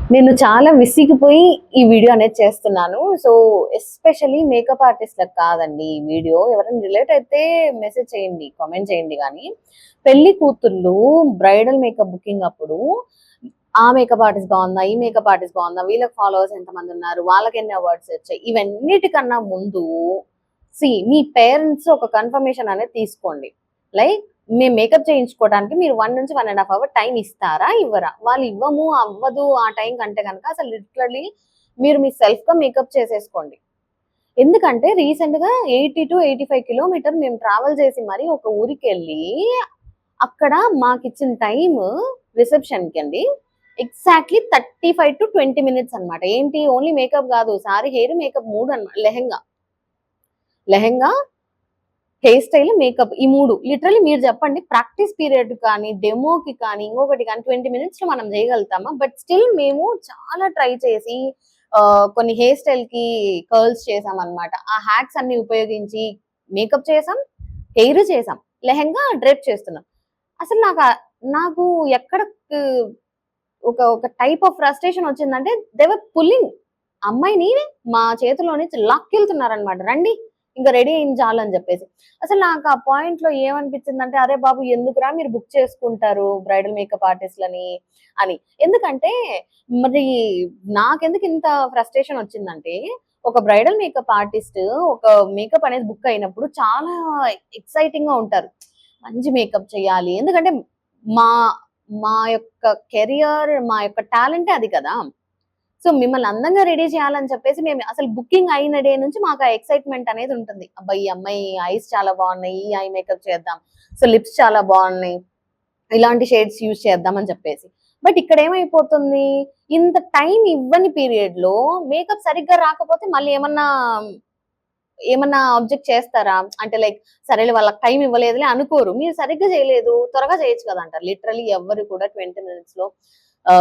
నేను చాలా విసిగిపోయి ఈ వీడియో అనేది చేస్తున్నాను. సో, ఎస్పెషల్లీ మేకప్ ఆర్టిస్ట్‌లకు కాదండి ఈ వీడియో. ఎవరైనా రిలేట్ అయితే మెసేజ్ చేయండి, కామెంట్ చేయండి గానీ, పెళ్లి కూతుర్లు బ్రైడల్ మేకప్ బుకింగ్ అప్పుడు ఆ మేకప్ ఆర్టిస్ట్ బావుందా? ఈ మేకప్ ఆర్టిస్ట్ బావుందా? వీళ్ళకి ఫాలోవర్స్ ఎంతమందున్నారు? వాళ్ళకెన్ని అవార్డ్స్ వచ్చాయి? ఇవన్నిటికన్నా ముందు మీ పేరెంట్స్ ఒక కన్ఫర్మేషన్ అనేది తీసుకోండి. లైక్ మేము మేకప్ చేయించుకోవడానికి మీరు 1-1.5 అవర్ టైం ఇస్తారా? ఇవ్వరా? వాళ్ళు ఇవ్వము, అవ్వదు ఆ టైం కంటే గనక అసలు లిటరల్లీ మీరు మీ సెల్ఫ్‌గా మేకప్ చేసేసుకోండి. ఎందుకంటే రీసెంట్‌గా 80-85 కిలోమీటర్ మేము ట్రావెల్ చేసి మరి ఒక ఊరికెళ్ళి అక్కడ మాకిచ్చిన టైము రిసెప్షన్‌కండి ఎగ్జాక్ట్‌లీ 35-20 మినిట్స్ అన్నమాట. ఏంటి ఓన్లీ మేకప్ గాదు. Sorry, hair, makeup 3 lehenga. Lehenga, hair style, makeup ఈ 3 లిటరల్లీ మీరు చెప్పండి ప్రాక్టీస్ పీరియడ్ కానీ, డెమోకి కానీ, ఇంకొకటి కానీ 20 మినిట్స్‌లో మనం చేయగలుగుతామా? బట్ స్టిల్ మేము చాలా ట్రై చేసి కొన్ని హెయిర్ స్టైల్‌కి కర్ల్స్ చేసామన్నమాట. ఆ హ్యాక్స్ అన్ని ఉపయోగించి మేకప్ చేసాం, హెయిర్ చేసాం, లెహెంగా డ్రేప్ చేస్తున్నాం. అసలు నాకు ఎక్కడ కు ఒక టైప్ ఆఫ్ ఫ్రస్ట్రేషన్ వచ్చిందంటే దే వర్ పుల్లింగ్ అమ్మాయిని మా చేతిలో నుంచి లాక్కెళ్తున్నారనమాట. రండి ఇంక రెడీ అయింది చాలని చెప్పేసి. అసలు నాకు ఆ పాయింట్‌లో ఏమనిపించిందంటే, అరే బాబు! ఎందుకురా మీరు బుక్ చేసుకుంటారు బ్రైడల్ మేకప్ ఆర్టిస్ట్‌లని అని. ఎందుకంటే మరి నాకెందుకు ఇంత ఫ్రస్ట్రేషన్ వచ్చిందంటే, ఒక బ్రైడల్ మేకప్ ఆర్టిస్ట్ ఒక మేకప్ అనేది బుక్ అయినప్పుడు చాలా ఎక్సైటింగ్‌గా ఉంటారు. మంచి మేకప్ చేయాలి. ఎందుకంటే మా మా యొక్క కెరియర్, మా యొక్క టాలెంటే అది కదా! సో, మిమ్మల్ని అందంగా రెడీ చేయాలని చెప్పేసి మేము అసలు బుకింగ్ అయిన డే నుంచి మాకు ఆ ఎక్సైట్‌మెంట్ అనేది ఉంటుంది. అబ్బా! ఈ అమ్మాయి ఐస్ చాలా బాగున్నాయి. ఈ ఐ మేకప్ చేద్దాం. సో, లిప్స్ చాలా బాగున్నాయి. ఇలాంటి షేడ్స్ యూజ్ చేద్దాం అని చెప్పేసి. బట్ ఇక్కడ ఏమైపోతుంది? ఇంత టైమ్ ఇవ్వని పీరియడ్‌లో మేకప్ సరిగ్గా రాకపోతే మళ్ళీ ఏమన్నా ఆబ్జెక్ట్ చేస్తారా? అంటే లైక్ సరేలే వాళ్ళకి టైమ్ ఇవ్వలేదులే అనుకోరు. మీరు సరిగ్గా చేయలేదు, త్వరగా చేయొచ్చు కదా అంటారు. లిటరల్లీ ఎవ్వరు కూడా 20 మినిట్స్‌లో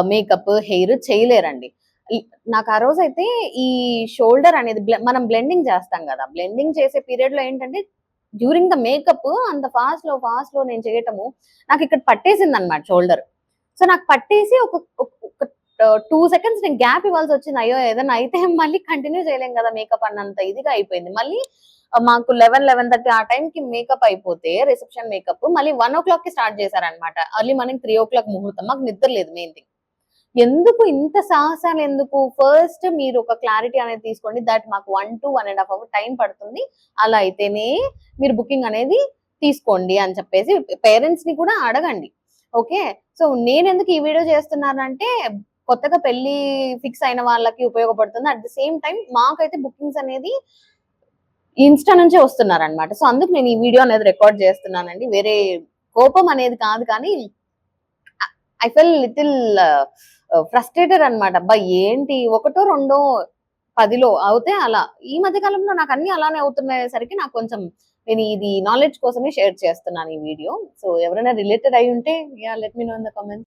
మేకప్, హెయిర్ చేయలేరండి. ఇ నాకు ఆ రోజైతే ఈ షోల్డర్ అనేది మనం బ్లెండింగ్ చేస్తాం గదా! బ్లెండింగ్ చేసే పీరియడ్‌లో ఏంటంటే డ్యూరింగ్ ద మేకప్ అంత ఫాస్ట్‌లో నేను చేయటము నాకిక్కడ పట్టేసిందన్నమాట షోల్డర్. సో, నాకు పట్టేసి ఒక 2 సెకండ్స్ నేను గ్యాప్ ఇవ్వాల్సొచ్చింది. అయ్యో! ఏదైనా అయితే మళ్ళీ కంటిన్యూ చేయలేం గదా! మేకప్ అన్నంత ఇదిగా అయిపోయింది. మళ్ళీ మాకు 11:30 ఆ టైంకి మేకప్ అయిపోతే రిసెప్షన్ మేకప్ మళ్ళీ 1:00కి స్టార్ట్ చేశారన్నమాట. ఎర్లీ మార్నింగ్ 3:00 ముహూర్తం. మాకు నిద్ర లేదు మెయిన్ థింగ్. ఎందుకు ఇంత సాహసాలెందుకు? ఫస్ట్ మీరు ఒక క్లారిటీ అనేది తీసుకోండి. దట్ మాకు 1-1.5 అవర్ టైం పడుతుంది. అలా అయితేనే మీరు బుకింగ్ అనేది తీసుకోండి అని చెప్పేసి పేరెంట్స్‌ని కూడా అడగండి. ఓకే. సో, నేనెందుకు ఈ వీడియో చేస్తున్నానంటే కొత్తగా పెళ్లి ఫిక్స్ అయిన వాళ్ళకి ఉపయోగపడుతుంది. అట్ ది సేమ్ టైమ్ మాకైతే బుకింగ్స్ అనేది ఇన్‌స్టా నుంచే వస్తున్నారనమాట. సో, అందుకు నేను ఈ వీడియో అనేది రికార్డ్ చేస్తున్నానండి. వేరే కోపం అనేది కాదు కానీ ఐ ఫెల్ లిటిల్ ఫ్రస్ట్రేటెడ్ అన్నమాట. అబ్బా! ఏంటి ఒకటో, రెండో 10లో అవుతే అలా. ఈ మధ్య కాలంలో నాకన్నీ అలానే అవుతున్నసరికి నాకు కొంచెం నేను ఇది నాలెడ్జ్ కోసమే షేర్ చేస్తున్నాను ఈ వీడియో. సో, ఎవరైనా రిలేటెడ్ అయ్యుంటే yeah! Let me know in the comments.